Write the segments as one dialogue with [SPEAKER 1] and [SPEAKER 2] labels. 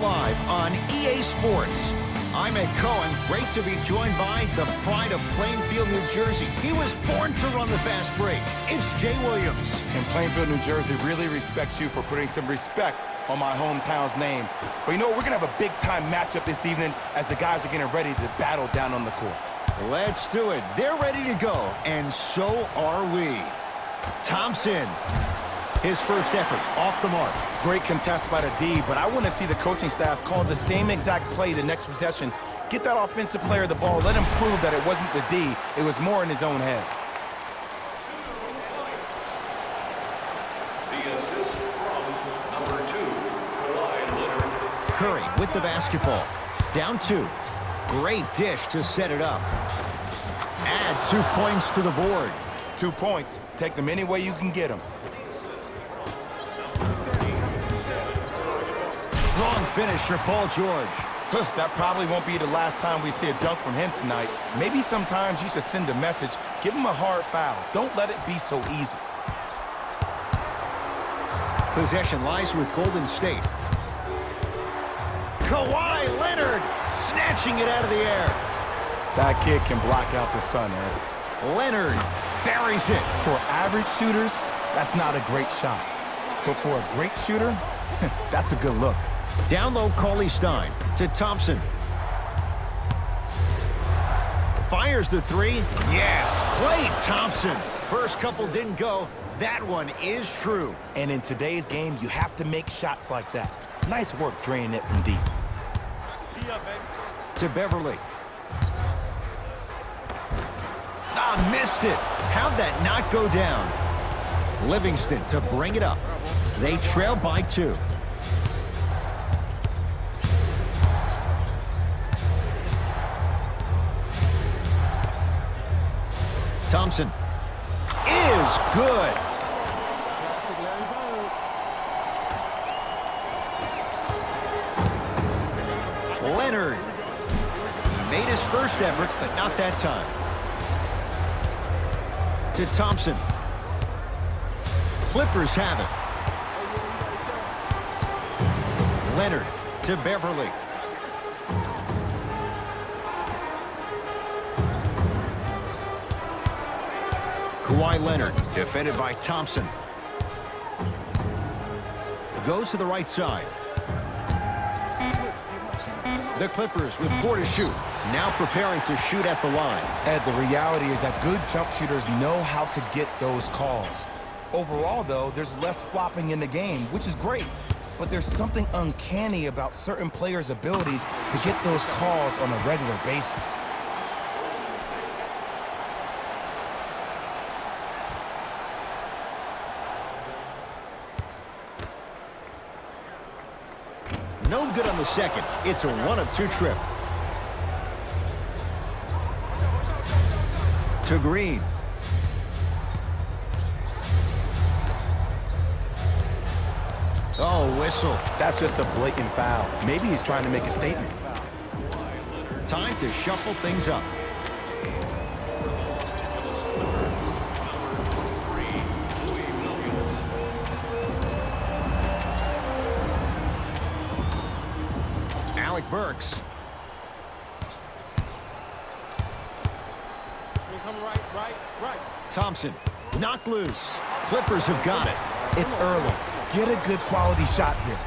[SPEAKER 1] Live on EA Sports. I'm Ed Cohen. Great to be joined by the pride of Plainfield, New Jersey. He was born to run the fast break. It's Jay Williams.
[SPEAKER 2] And Plainfield, New Jersey really respects you for putting some respect on my hometown's name. But you know, we're going to have a big-time matchup this evening as the guys are getting ready to battle down on the court.
[SPEAKER 1] Let's do it. They're ready to go, and so are we. Thompson. His first effort off the mark.
[SPEAKER 2] Great contest by the D, but I want to see the coaching staff call the same exact play the next possession. Get that offensive player the ball. Let him prove that it wasn't the D. It was more in his own head.
[SPEAKER 3] The assist from number 2, Kawhi Leonard.
[SPEAKER 1] Curry with the basketball. Down 2. Great dish to set it up. Add 2 points to the board.
[SPEAKER 2] 2 points. Take them any way you can get them.
[SPEAKER 1] Strong finish for Paul George.
[SPEAKER 2] That probably won't be the last time we see a dunk from him tonight. Maybe sometimes you should send a message. Give him a hard foul. Don't let it be so easy.
[SPEAKER 1] Possession lies with Golden State. Kawhi Leonard snatching it out of the air.
[SPEAKER 2] That kid can block out the sun, Ed.
[SPEAKER 1] Leonard buries it.
[SPEAKER 2] For average shooters, that's not a great shot. But for a great shooter, that's a good look.
[SPEAKER 1] Down low, Cauley-Stein to Thompson. Fires the 3. Yes, Klay Thompson. First couple didn't go. That one is true.
[SPEAKER 2] And in today's game, you have to make shots like that. Nice work draining it from deep.
[SPEAKER 1] To Beverly. Ah, missed it. How'd that not go down? Livingston to bring it up. They trail by 2. Thompson is good. Leonard made his first effort, but not that time. To Thompson. Clippers have it. Leonard to Beverly. Kawhi Leonard, defended by Thompson. Goes to the right side. The Clippers with 4 to shoot. Now preparing to shoot at the line.
[SPEAKER 2] Ed, the reality is that good jump shooters know how to get those calls. Overall, though, there's less flopping in the game, which is great. But there's something uncanny about certain players' abilities to get those calls on a regular basis.
[SPEAKER 1] No good on the second. It's a 1-of-2 trip. To Green. Oh, whistle.
[SPEAKER 2] That's just a blatant foul. Maybe he's trying to make a statement.
[SPEAKER 1] Time to shuffle things up. Burks. Right. Thompson, knocked loose. Clippers have got it.
[SPEAKER 2] It's early. Get a good quality shot here.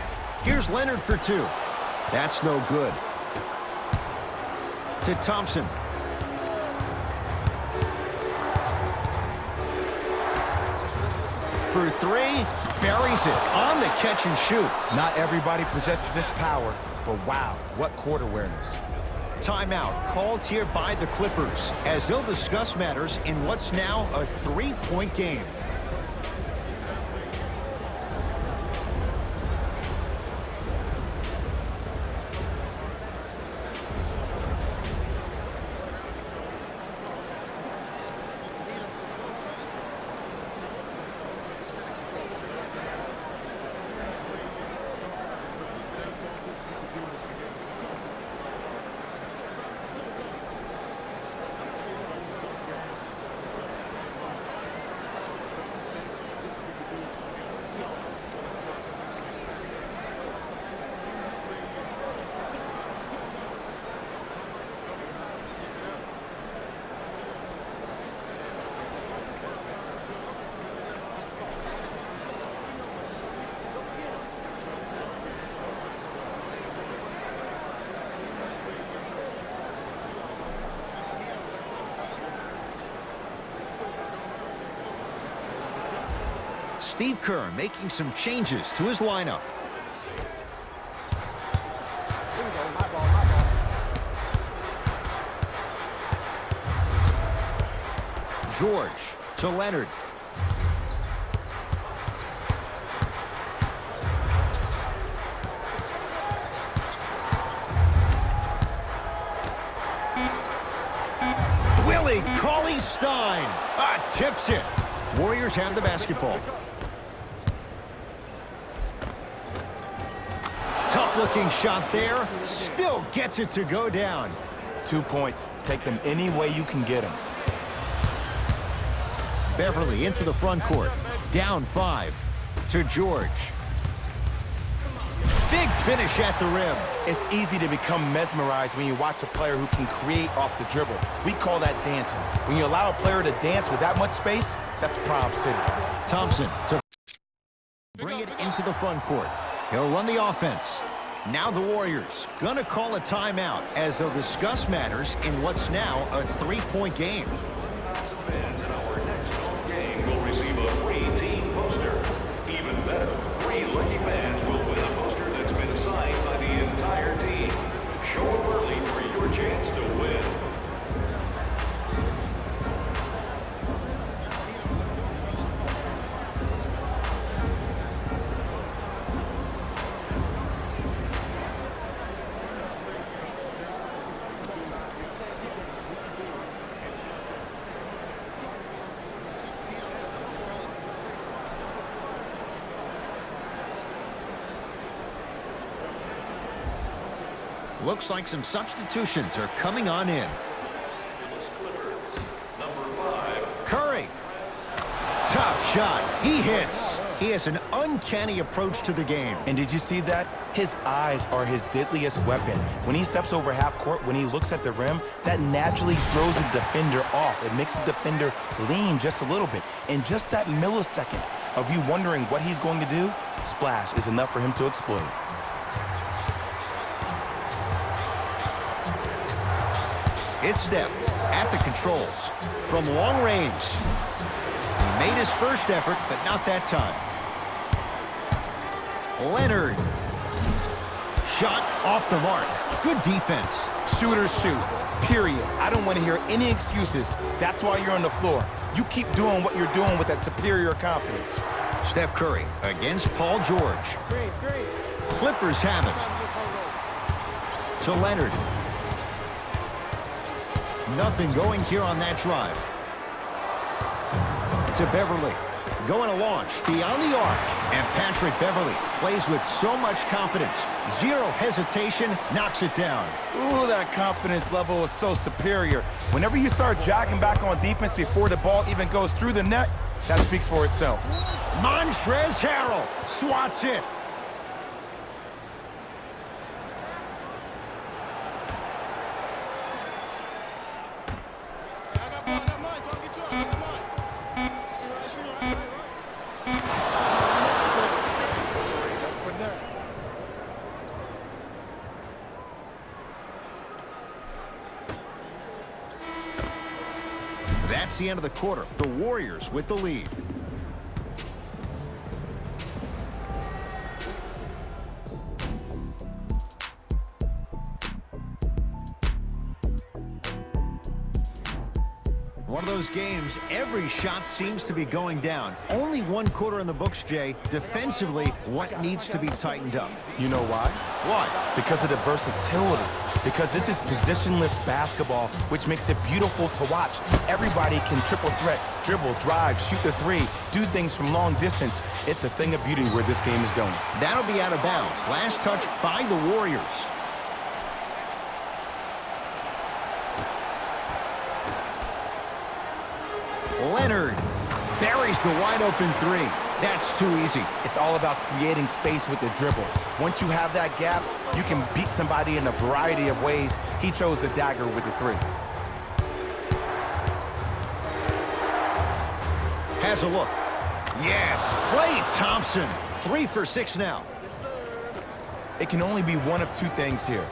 [SPEAKER 1] Here's Leonard for 2. That's no good. To Thompson. For 3, buries it on the catch and shoot.
[SPEAKER 2] Not everybody possesses this power. But wow, what court awareness.
[SPEAKER 1] Timeout called here by the Clippers as they'll discuss matters in what's now a 3-point game. Steve Kerr making some changes to his lineup. George to Leonard. Willie Cauley-Stein tips it. Warriors have the basketball. Tough-looking shot there. Still gets it to go down.
[SPEAKER 2] 2 points. Take them any way you can get them.
[SPEAKER 1] Beverly into the front court. Down 5 to George. Big finish at the rim.
[SPEAKER 2] It's easy to become mesmerized when you watch a player who can create off the dribble. We call that dancing. When you allow a player to dance with that much space, that's Prom City.
[SPEAKER 1] Thompson to bring it into the front court. He'll run the offense. Now the Warriors gonna call a timeout as they'll discuss matters in what's now a 3-point game.
[SPEAKER 3] Fans in our next home game will receive a free team poster. Even better, 3 lucky fans will win a poster that's been signed by the entire team. Show up early for your chance to win.
[SPEAKER 1] Looks like some substitutions are coming on in. Curry. Tough shot. He hits. He has an uncanny approach to the game.
[SPEAKER 2] And did you see that? His eyes are his deadliest weapon. When he steps over half court, when he looks at the rim, that naturally throws the defender off. It makes the defender lean just a little bit. And just that millisecond of you wondering what he's going to do, splash is enough for him to exploit.
[SPEAKER 1] It's Steph at the controls from long range. He made his first effort, but not that time. Leonard. Shot off the mark. Good defense.
[SPEAKER 2] Shooters shoot, period. I don't want to hear any excuses. That's why you're on the floor. You keep doing what you're doing with that superior confidence.
[SPEAKER 1] Steph Curry against Paul George. Clippers have it. To Leonard. Nothing going here on that drive. To Beverly. Going to launch beyond the arc. And Patrick Beverly plays with so much confidence. Zero hesitation, knocks it down.
[SPEAKER 2] Ooh, that confidence level is so superior. Whenever you start jogging back on defense before the ball even goes through the net, that speaks for itself.
[SPEAKER 1] Montrezl Harrell swats it. That's the end of the quarter. The Warriors with the lead. One of those games, every shot seems to be going down. Only one quarter in the books, Jay. Defensively, what needs to be tightened up?
[SPEAKER 2] You know why?
[SPEAKER 1] Why?
[SPEAKER 2] Because of the versatility. Because this is positionless basketball, which makes it beautiful to watch. Everybody can triple threat, dribble, drive, shoot the three, do things from long distance. It's a thing of beauty where this game is going.
[SPEAKER 1] That'll be out of bounds. Last touch by the Warriors. Leonard buries the wide-open three. That's too easy.
[SPEAKER 2] It's all about creating space with the dribble. Once you have that gap, you can beat somebody in a variety of ways. He chose the dagger with the three.
[SPEAKER 1] Has a look. Yes, Klay Thompson. 3 for 6 now.
[SPEAKER 2] It can only be one of two things here.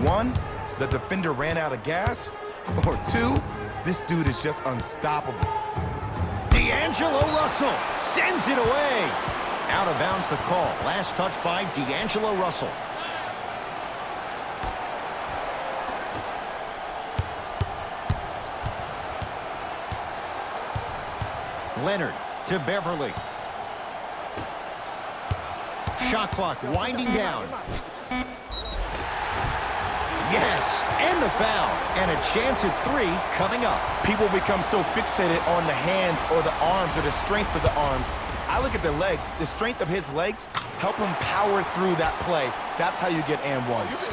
[SPEAKER 2] One, the defender ran out of gas. Or two, this dude is just unstoppable.
[SPEAKER 1] D'Angelo D'Angelo Russell sends it away. Out of bounds the call. Last touch by D'Angelo Russell. Leonard to Beverly. Shot clock winding down. Yes, and the foul. And a chance at 3 coming up.
[SPEAKER 2] People become so fixated on the hands or the arms or the strengths of the arms. I look at the legs. The strength of his legs help him power through that play. That's how you get and ones.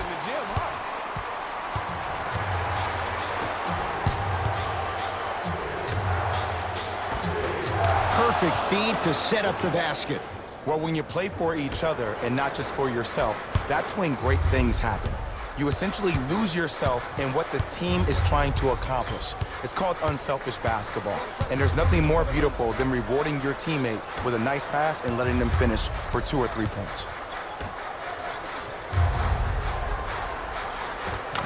[SPEAKER 1] Perfect feed to set up the basket.
[SPEAKER 2] Well, when you play for each other and not just for yourself, that's when great things happen. You essentially lose yourself in what the team is trying to accomplish. It's called unselfish basketball. And there's nothing more beautiful than rewarding your teammate with a nice pass and letting them finish for 2 or 3 points.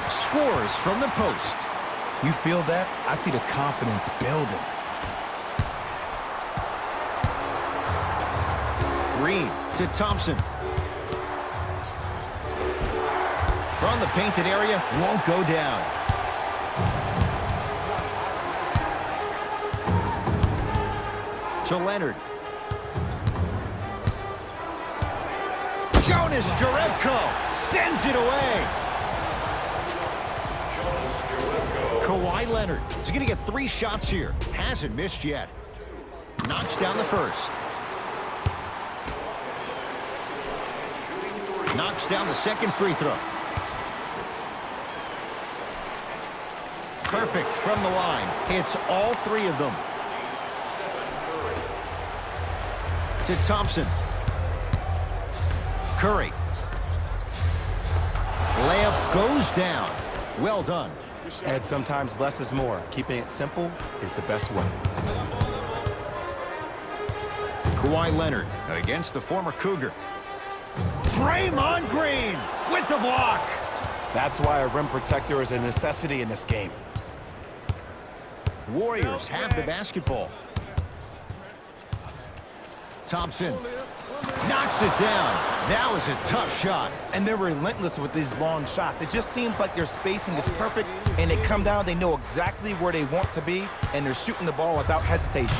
[SPEAKER 1] Scores from the post.
[SPEAKER 2] You feel that? I see the confidence building.
[SPEAKER 1] Green to Thompson. From the painted area, won't go down. To Leonard. Jonas Jerebko sends it away. Kawhi Leonard is going to get 3 shots here. Hasn't missed yet. Knocks down the first. Knocks down the second free throw. Perfect from the line. Hits all 3 of them. To Thompson. Curry. Layup goes down. Well done.
[SPEAKER 2] And sometimes less is more. Keeping it simple is the best way.
[SPEAKER 1] Kawhi Leonard against the former Cougar. Draymond Green with the block.
[SPEAKER 2] That's why a rim protector is a necessity in this game.
[SPEAKER 1] Warriors have the basketball. Thompson knocks it down. That was a tough shot.
[SPEAKER 2] And they're relentless with these long shots. It just seems like their spacing is perfect, and they come down, they know exactly where they want to be, and they're shooting the ball without hesitation.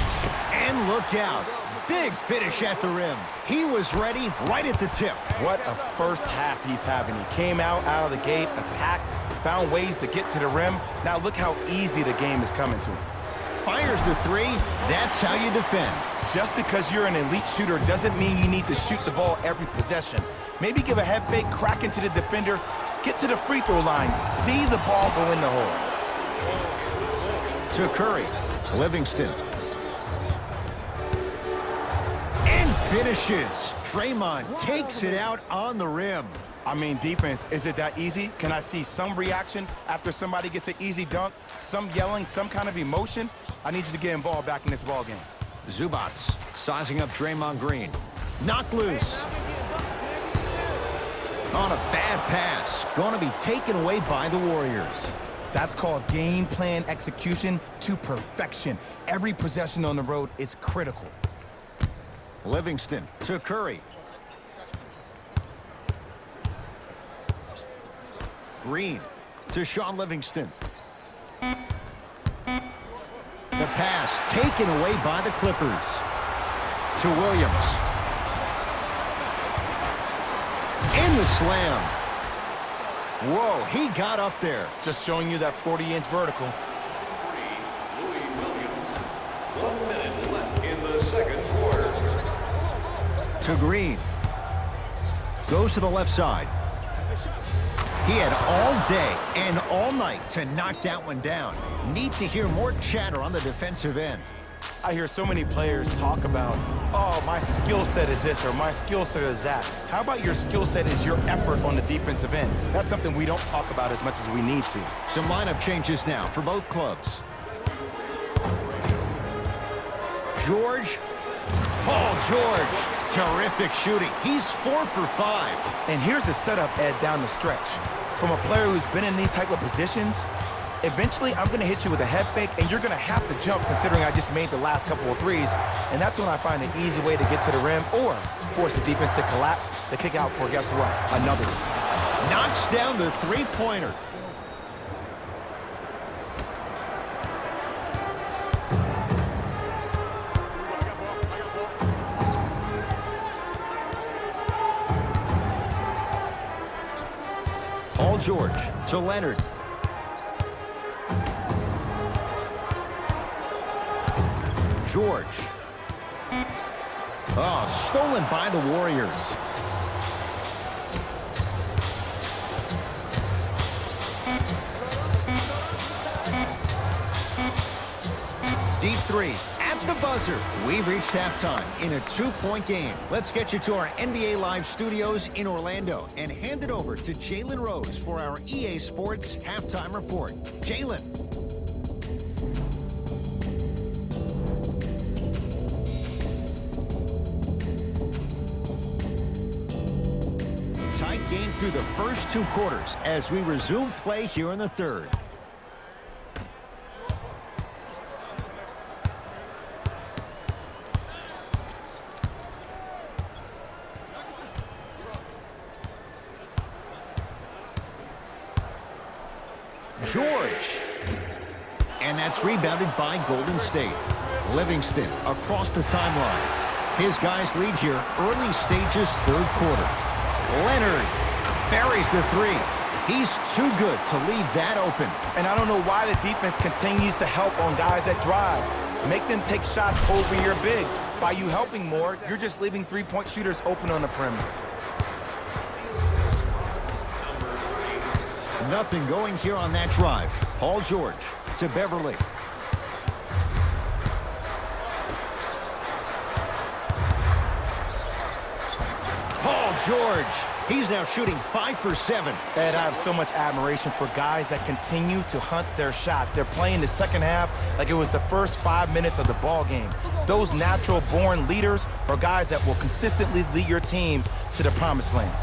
[SPEAKER 1] And look out. Big finish at the rim. He was ready right at the tip.
[SPEAKER 2] What a first half he's having. He came out of the gate, attacked, found ways to get to the rim. Now look how easy the game is coming to him.
[SPEAKER 1] Fires the 3. That's how you defend.
[SPEAKER 2] Just because you're an elite shooter doesn't mean you need to shoot the ball every possession. Maybe give a head fake, crack into the defender, get to the free throw line, see the ball go in the hole.
[SPEAKER 1] To Curry. Livingston. And finishes. Draymond takes it out on the rim.
[SPEAKER 2] I mean, defense, is it that easy? Can I see some reaction after somebody gets an easy dunk? Some yelling, some kind of emotion? I need you to get involved back in this ball game.
[SPEAKER 1] Zubac sizing up Draymond Green. Knocked loose. On a bad pass. Going to be taken away by the Warriors.
[SPEAKER 2] That's called game plan execution to perfection. Every possession on the road is critical.
[SPEAKER 1] Livingston to Curry. Green to Sean Livingston. The pass taken away by the Clippers. To Williams. In the slam. Whoa, he got up there.
[SPEAKER 2] Just showing you that 40-inch vertical.
[SPEAKER 3] 1 minute left in the second quarter.
[SPEAKER 1] To Green. Goes to the left side. He had all day and all night to knock that one down. Need to hear more chatter on the defensive end.
[SPEAKER 2] I hear so many players talk about, oh, my skill set is this or my skill set is that. How about your skill set is your effort on the defensive end? That's something we don't talk about as much as we need to.
[SPEAKER 1] Some lineup changes now for both clubs. George. Paul George. Terrific shooting. He's 4 for 5.
[SPEAKER 2] And here's a setup, Ed, down the stretch. From a player who's been in these type of positions, Eventually, I'm going to hit you with a head fake, and you're going to have to jump considering I just made the last couple of threes. And that's when I find an easy way to get to the rim or force the defense to collapse to kick out for, guess what, another one.
[SPEAKER 1] Knocks down the three-pointer. Paul George to Leonard. George. Oh, stolen by the Warriors. Deep three at the buzzer. We've reached halftime in a 2-point game. Let's get you to our NBA Live studios in Orlando and hand it over to Jalen Rose for our EA Sports halftime report. Jalen. Tight game through the first 2 quarters as we resume play here in the third. George. And that's rebounded by Golden State. Livingston across the timeline. His guys lead here early stages third quarter. Leonard buries the three. He's too good to leave that open.
[SPEAKER 2] And I don't know why the defense continues to help on guys that drive. Make them take shots over your bigs. By you helping more, you're just leaving three-point shooters open on the perimeter.
[SPEAKER 1] Nothing going here on that drive. Paul George to Beverly. Paul George. He's now shooting 5 for 7.
[SPEAKER 2] And I have so much admiration for guys that continue to hunt their shot. They're playing the second half like it was the first 5 minutes of the ball game. Those natural-born leaders are guys that will consistently lead your team to the promised land.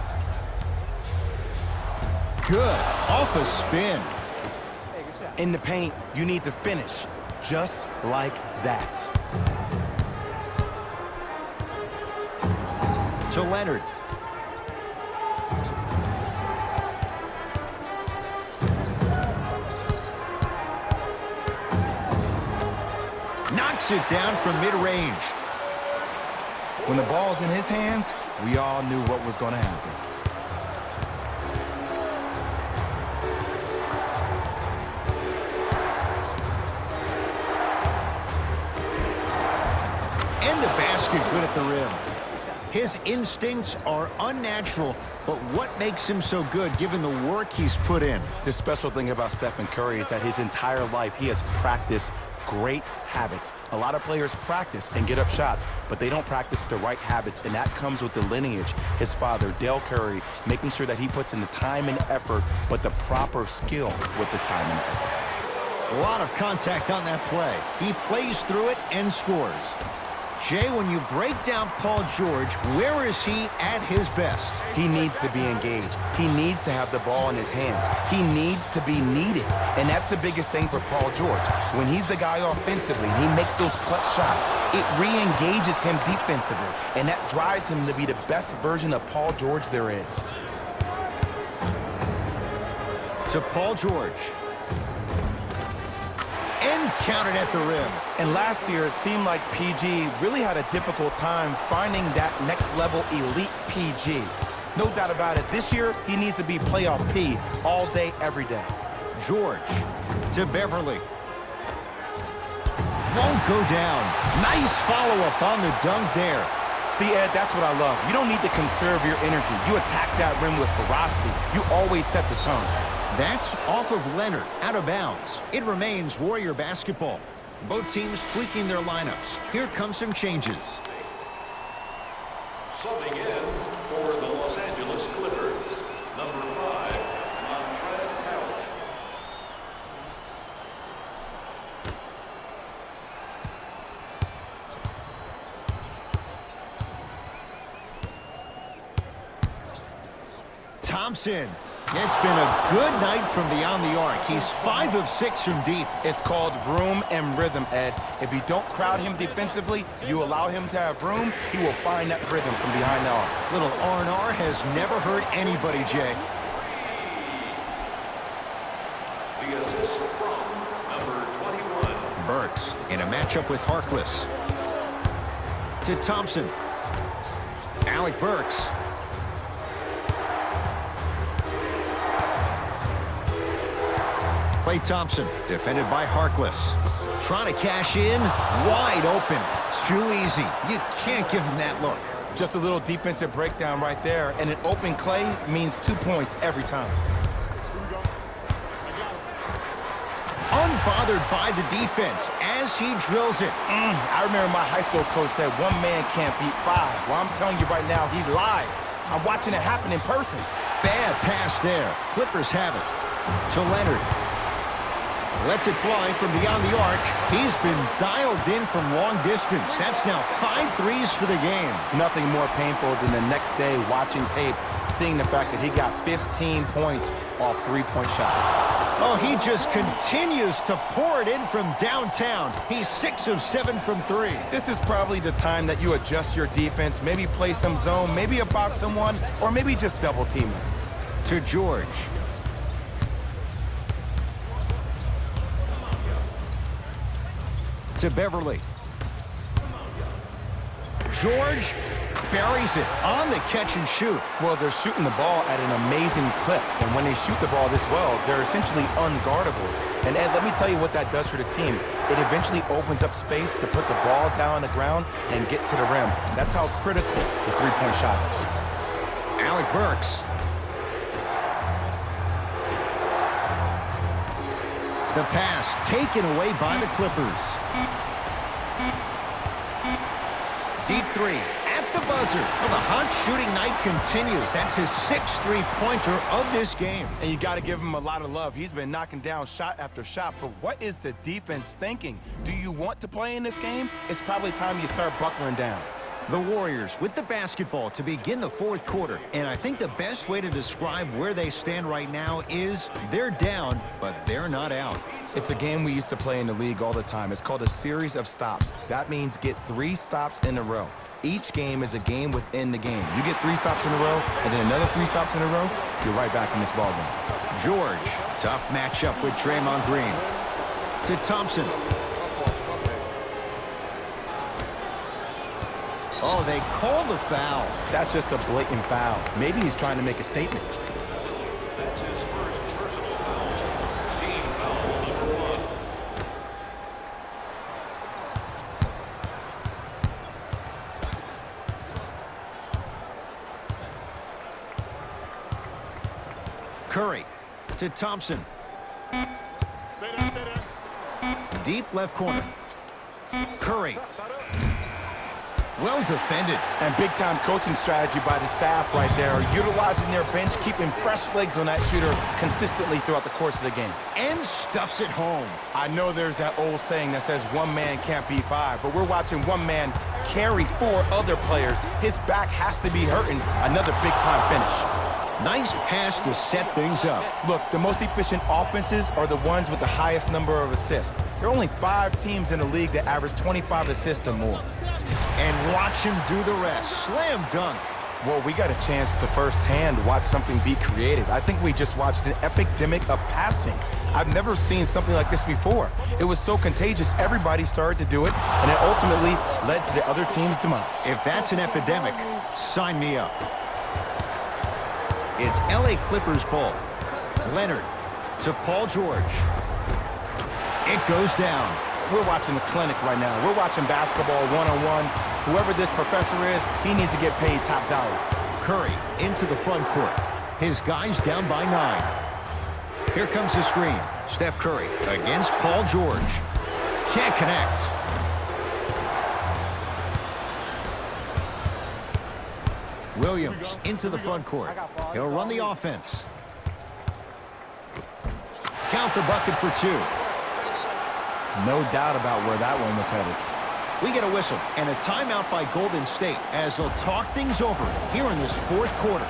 [SPEAKER 1] Good. Off a spin.
[SPEAKER 2] In the paint, you need to finish just like that.
[SPEAKER 1] To Leonard. Knocks it down from mid-range.
[SPEAKER 2] When the ball's in his hands, we all knew what was going to happen.
[SPEAKER 1] And the basket good at the rim. His instincts are unnatural, but what makes him so good given the work he's put in?
[SPEAKER 2] The special thing about Stephen Curry is that his entire life he has practiced great habits. A lot of players practice and get up shots, but they don't practice the right habits, and that comes with the lineage. His father, Dale Curry, making sure that he puts in the time and effort, but the proper skill with the time and effort.
[SPEAKER 1] A lot of contact on that play. He plays through it and scores. Jay, when you break down Paul George, where is he at his best?
[SPEAKER 2] He needs to be engaged. He needs to have the ball in his hands. He needs to be needed. And that's the biggest thing for Paul George. When he's the guy offensively, he makes those clutch shots. It re-engages him defensively. And that drives him to be the best version of Paul George there is.
[SPEAKER 1] To Paul George. And counted at the rim.
[SPEAKER 2] And last year, it seemed like PG really had a difficult time finding that next-level elite PG. No doubt about it, this year, he needs to be playoff P all day, every day.
[SPEAKER 1] George to Beverly. Won't go down. Nice follow-up on the dunk there.
[SPEAKER 2] See, Ed, that's what I love. You don't need to conserve your energy. You attack that rim with ferocity. You always set the tone.
[SPEAKER 1] That's off of Leonard, out of bounds. It remains Warrior basketball. Both teams tweaking their lineups. Here come some changes.
[SPEAKER 3] Subbing in for the Los Angeles Clippers, number 5, Montrezl Harrell.
[SPEAKER 1] Thompson It's been a good night from beyond the arc. He's 5 of 6 from deep.
[SPEAKER 2] It's called room and rhythm, Ed. If you don't crowd him defensively, you allow him to have room, he will find that rhythm from behind the arc.
[SPEAKER 1] Little R&R has never hurt anybody, Jay.
[SPEAKER 3] The assist from number 21.
[SPEAKER 1] Burks in a matchup with Harkless. To Thompson. Alec Burks. Klay Thompson, defended by Harkless. Trying to cash in, wide open. Too easy. You can't give him that look.
[SPEAKER 2] Just a little defensive breakdown right there, and an open Klay means 2 points every time.
[SPEAKER 1] Unbothered by the defense as he drills it.
[SPEAKER 2] I remember my high school coach said 1 man can't beat 5. Well, I'm telling you right now, he lied. I'm watching it happen in person.
[SPEAKER 1] Bad pass there. Clippers have it. To Leonard. Lets it fly from beyond the arc. He's been dialed in from long distance. That's now 5 threes for the game.
[SPEAKER 2] Nothing more painful than the next day watching tape, seeing the fact that he got 15 points off 3-point shots.
[SPEAKER 1] Oh, he just continues to pour it in from downtown. He's 6 of 7 from 3.
[SPEAKER 2] This is probably the time that you adjust your defense, maybe play some zone, maybe a box someone, or maybe just double team him.
[SPEAKER 1] To George. To Beverly. George buries it on the catch and shoot.
[SPEAKER 2] Well, they're shooting the ball at an amazing clip, and when they shoot the ball this well, they're essentially unguardable. And Ed, let me tell you what that does for the team. It eventually opens up space to put the ball down on the ground and get to the rim. That's how critical the 3-point shot is.
[SPEAKER 1] Alec Burks. The pass taken away by the Clippers. Deep 3 at the buzzer. Well, the hot shooting night continues. That's his 6th three-pointer of this game.
[SPEAKER 2] And you got to give him a lot of love. He's been knocking down shot after shot. But what is the defense thinking? Do you want to play in this game? It's probably time you start buckling down.
[SPEAKER 1] The Warriors with the basketball to begin the 4th quarter. And I think the best way to describe where they stand right now is they're down, but they're not out.
[SPEAKER 2] It's a game we used to play in the league all the time. It's called a series of stops. That means get 3 stops in a row. Each game is a game within the game. You get 3 stops in a row, and then another 3 stops in a row, you're right back in this ball game.
[SPEAKER 1] George, tough matchup with Draymond Green. To Thompson. Oh, they call the foul.
[SPEAKER 2] That's just a blatant foul. Maybe he's trying to make a statement.
[SPEAKER 3] That's his first personal foul. Team foul number 1.
[SPEAKER 1] Curry to Thompson. Deep left corner. Curry. Well defended.
[SPEAKER 2] And big-time coaching strategy by the staff right there, utilizing their bench, keeping fresh legs on that shooter consistently throughout the course of the game.
[SPEAKER 1] And stuffs it home.
[SPEAKER 2] I know there's that old saying that says 1 man can't beat 5, but we're watching 1 man carry 4 other players. His back has to be hurting. Another big-time finish.
[SPEAKER 1] Nice pass to set things up.
[SPEAKER 2] Look, the most efficient offenses are the ones with the highest number of assists. There are only 5 teams in the league that average 25 assists or more.
[SPEAKER 1] And watch him do the rest. Slam dunk.
[SPEAKER 2] Well, we got a chance to firsthand watch something be created. I think we just watched an epidemic of passing. I've never seen something like this before. It was so contagious, everybody started to do it, and it ultimately led to the other team's demise.
[SPEAKER 1] If that's an epidemic, sign me up. It's LA Clippers ball. Leonard to Paul George. It goes down.
[SPEAKER 2] We're watching a clinic right now. We're watching basketball one-on-one. Whoever this professor is, he needs to get paid top dollar.
[SPEAKER 1] Curry into the front court. His guys down by 9. Here comes the screen. Steph Curry against Paul George. Can't connect. Williams into the front court. He'll run the offense. Count the bucket for 2.
[SPEAKER 2] No doubt about where that one was headed.
[SPEAKER 1] We get a whistle and a timeout by Golden State as they'll talk things over here in this 4th quarter.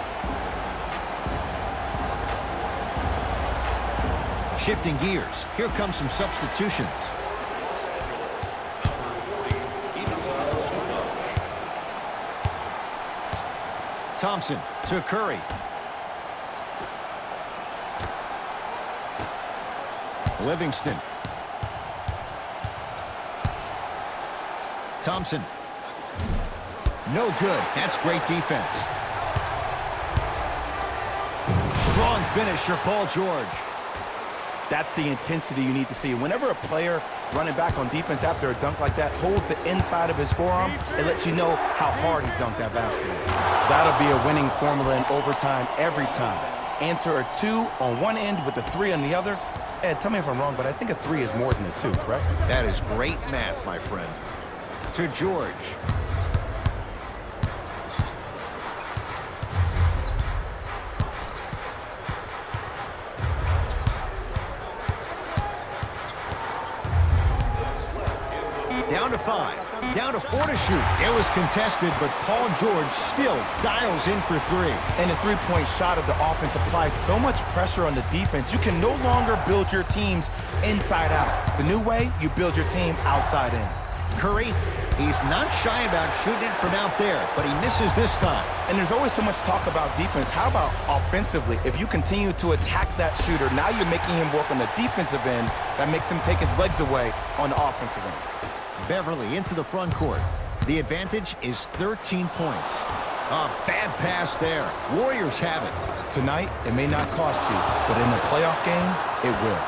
[SPEAKER 1] Shifting gears, here come some substitutions. Thompson to Curry. Livingston. Thompson. No good. That's great defense. Strong finisher, Paul George.
[SPEAKER 2] That's the intensity you need to see. Whenever a player running back on defense after a dunk like that holds the inside of his forearm, it lets you know how hard he dunked that basketball. That'll be a winning formula in overtime every time. Answer a 2 on one end with a 3 on the other. Ed, tell me if I'm wrong, but I think a 3 is more than a 2, correct?
[SPEAKER 1] That is great math, my friend. To George. Down to 5. Down to 4 to shoot. It was contested, but Paul George still dials in for 3.
[SPEAKER 2] And the three-point shot of the offense applies so much pressure on the defense, you can no longer build your teams inside out. The new way, you build your team outside in.
[SPEAKER 1] Curry, he's not shy about shooting it from out there, but he misses this time.
[SPEAKER 2] And there's always so much talk about defense. How about offensively? If you continue to attack that shooter, now you're making him work on the defensive end. That makes him take his legs away on the offensive end.
[SPEAKER 1] Beverly into the front court. The advantage is 13 points. A bad pass there. Warriors have it.
[SPEAKER 2] Tonight, it may not cost you, but in the playoff game, it will.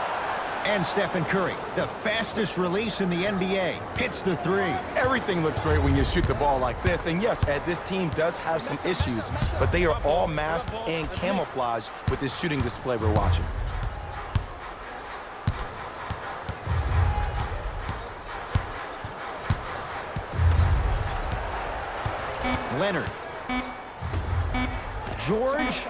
[SPEAKER 1] And Stephen Curry, the fastest release in the NBA, hits the 3.
[SPEAKER 2] Everything looks great when you shoot the ball like this. And yes, Ed, this team does have some issues, but they are all masked and camouflaged with this shooting display we're watching.
[SPEAKER 1] Leonard. George.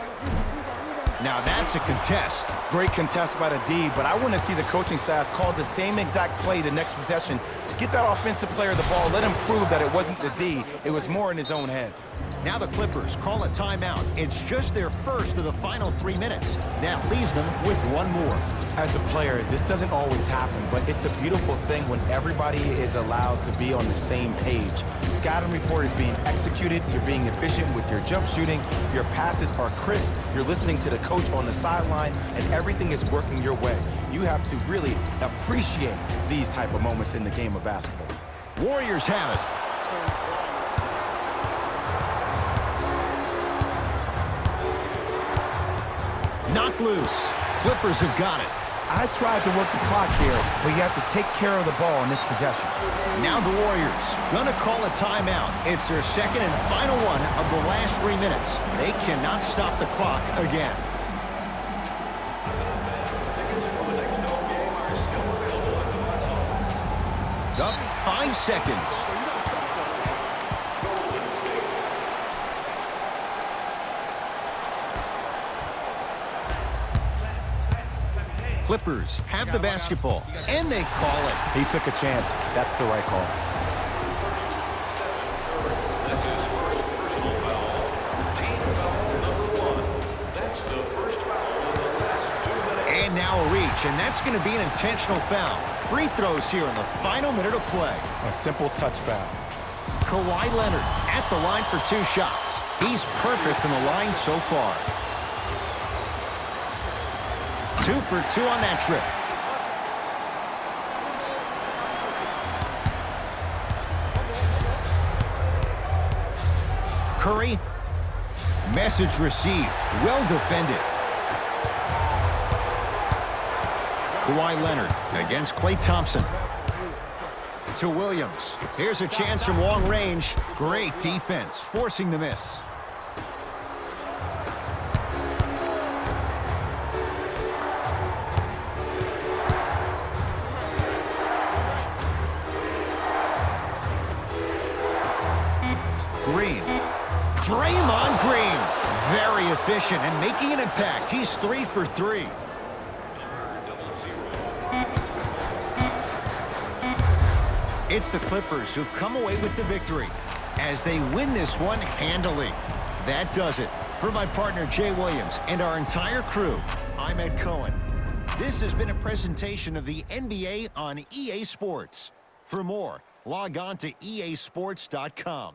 [SPEAKER 1] Now that's a contest.
[SPEAKER 2] Great contest by the D, but I want to see the coaching staff call the same exact play the next possession. Get that offensive player the ball. Let him prove that it wasn't the D. It was more in his own head.
[SPEAKER 1] Now the Clippers call a timeout. It's just their first of the final 3 minutes. That leaves them with one more.
[SPEAKER 2] As a player, this doesn't always happen, but it's a beautiful thing when everybody is allowed to be on the same page. Scouting report is being executed. You're being efficient with your jump shooting. Your passes are crisp. You're listening to the coach on the sideline, and everything is working your way. You have to really appreciate these type of moments in the game of basketball.
[SPEAKER 1] Warriors have it. Knocked loose. Clippers have got it.
[SPEAKER 2] I tried to work the clock here, but you have to take care of the ball in this possession.
[SPEAKER 1] Now the Warriors gonna call a timeout. It's their second and final one of the last 3 minutes. They cannot stop the clock again. Up 5 seconds. Clippers have the basketball, and they call it.
[SPEAKER 2] He took a chance. That's the right call.
[SPEAKER 3] That's his first personal foul. Team foul number 1. That's the first foul in the last 2 minutes.
[SPEAKER 1] And now a reach, and that's going to be an intentional foul. Free throws here in the final minute of play.
[SPEAKER 2] A simple touch foul.
[SPEAKER 1] Kawhi Leonard at the line for 2 shots. He's perfect from the line so far. 2 for 2 on that trip. Curry. Message received. Well defended. Kawhi Leonard against Klay Thompson. To Williams. Here's a chance from long range. Great defense, forcing the miss. Green. Draymond Green. Very efficient and making an impact. He's 3 for 3. It's the Clippers who come away with the victory as they win this one handily. That does it. For my partner, Jay Williams, and our entire crew, I'm Ed Cohen. This has been a presentation of the NBA on EA Sports. For more, log on to easports.com.